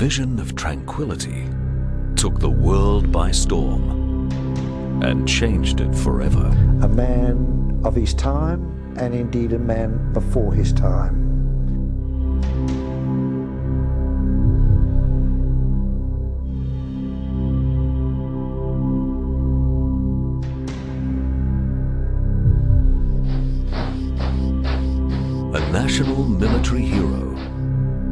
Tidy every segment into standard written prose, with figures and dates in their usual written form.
vision of tranquility took the world by storm and changed it forever. A man of his time, and indeed a man before his time. A national military hero,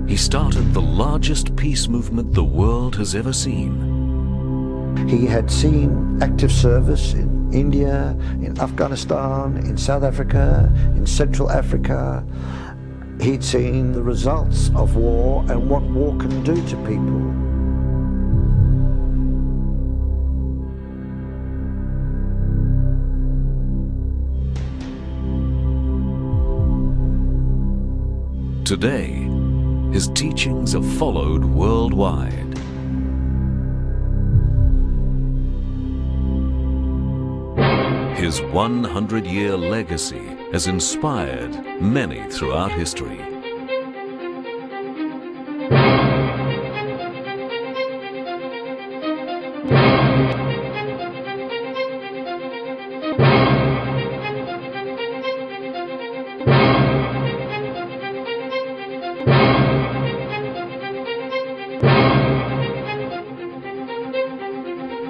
he started the largest peace movement the world has ever seen. He had seen active service in India, in Afghanistan, in South Africa, in Central Africa. He'd seen the results of war and what war can do to people. Today, his teachings are followed worldwide. His 100-year legacy has inspired many throughout history.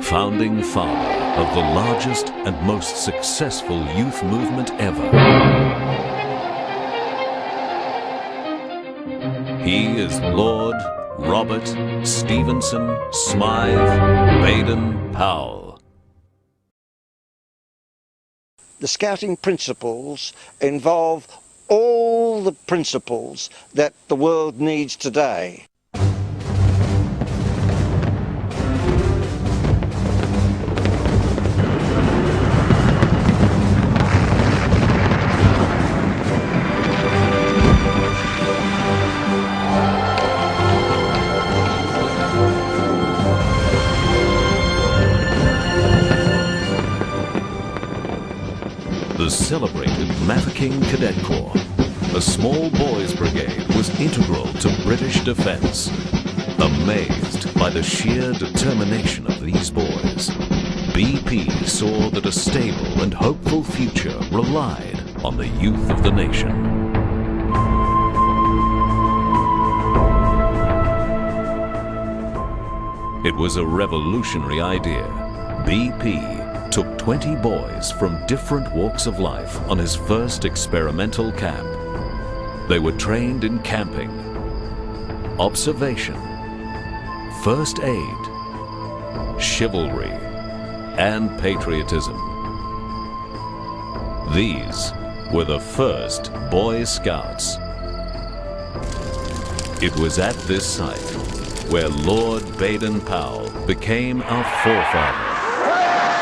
Founding father of the largest and most successful youth movement ever. He is Lord Robert Stevenson Smythe Baden Powell. The scouting principles involve all the principles that the world needs today. The celebrated Mafeking Cadet Corps, a small boys' brigade, was integral to British defence. Amazed by the sheer determination of these boys, BP saw that a stable and hopeful future relied on the youth of the nation. It was a revolutionary idea. BP took 20 boys from different walks of life on his first experimental camp. They were trained in camping, observation, first aid, chivalry, and patriotism. These were the first Boy Scouts. It was at this site where Lord Baden Powell became our forefather,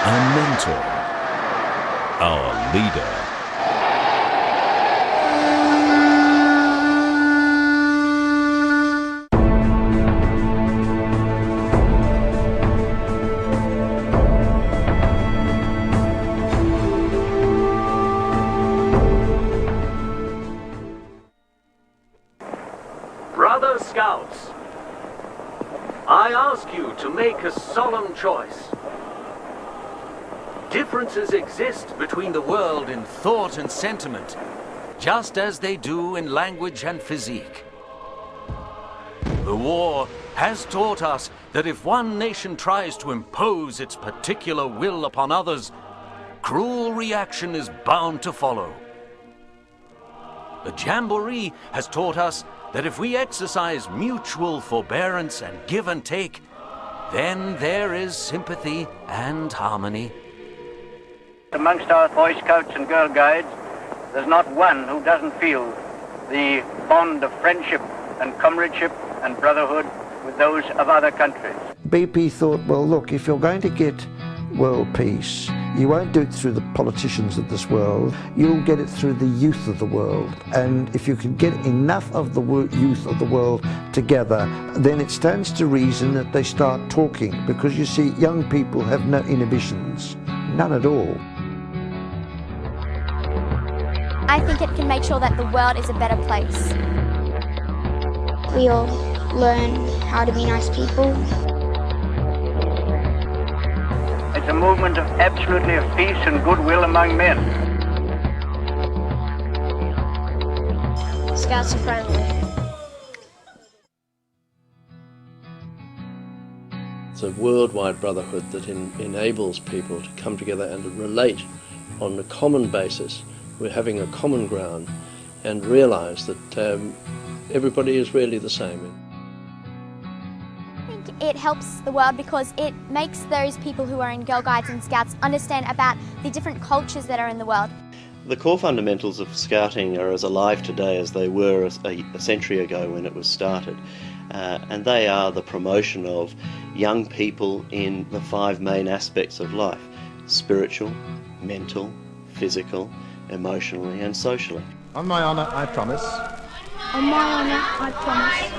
our mentor, our leader. Brother Scouts, I ask you to make a solemn choice. Differences exist between the world in thought and sentiment, just as they do in language and physique. The war has taught us that if one nation tries to impose its particular will upon others, cruel reaction is bound to follow. The Jamboree has taught us that if we exercise mutual forbearance and give and take, then there is sympathy and harmony. Amongst our Boy Scouts and Girl Guides, there's not one who doesn't feel the bond of friendship and comradeship and brotherhood with those of other countries. BP thought, well, look, if you're going to get world peace, you won't do it through the politicians of this world, you'll get it through the youth of the world. And if you can get enough of the youth of the world together, then it stands to reason that they start talking, because you see, young people have no inhibitions, none at all. I think it can make sure that the world is a better place. We all learn how to be nice people. It's a movement absolutely of peace and goodwill among men. Scouts are friendly. It's a worldwide brotherhood that enables people to come together and to relate on a common basis. We're having a common ground and realise that everybody is really the same. I think it helps the world because it makes those people who are in Girl Guides and Scouts understand about the different cultures that are in the world. The core fundamentals of Scouting are as alive today as they were a century ago when it was started. And they are the promotion of young people in the 5 main aspects of life: spiritual, mental, physical, emotionally and socially. On my honour, I promise. On my honour, I promise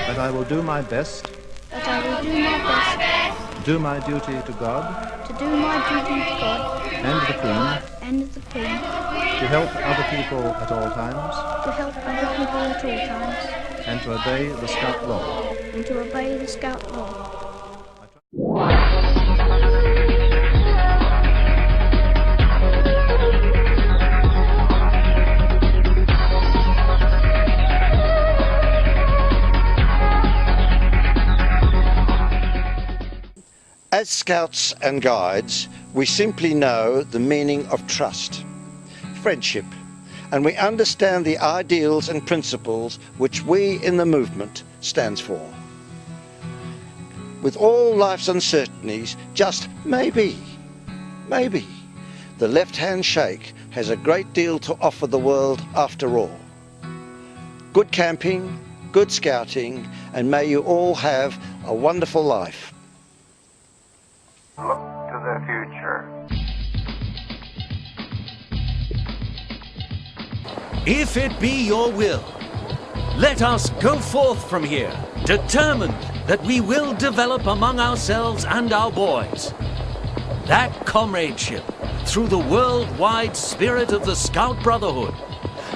That I will do my best. that I will do my best Do my duty to God to do my duty to God and the Queen. and the Queen, To help other people at all times. to help other people at all times, And to obey the Scout law. and to obey the Scout law. As Scouts and Guides, we simply know the meaning of trust, friendship, and we understand the ideals and principles which we in the movement stands for. With all life's uncertainties, just maybe, the left-hand shake has a great deal to offer the world after all. Good camping, good scouting, and may you all have a wonderful life. Look to the future. If it be your will, let us go forth from here, determined that we will develop among ourselves and our boys that comradeship through the worldwide spirit of the Scout Brotherhood,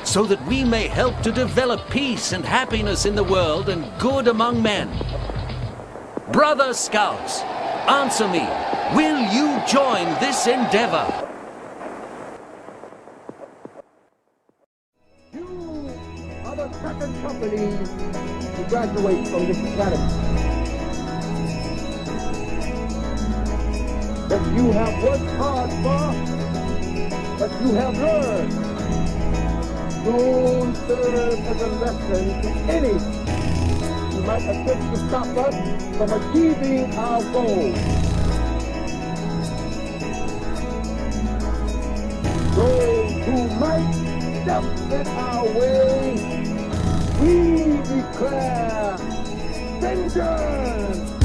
so that we may help to develop peace and happiness in the world and good among men. Brother Scouts, answer me, will you join this endeavor? You are the second company to graduate from this academy. That you have worked hard for, but you have learned. Don't serve as a lesson to any who might attempt to stop us from achieving our goal. Those who might step in our way, we declare vengeance!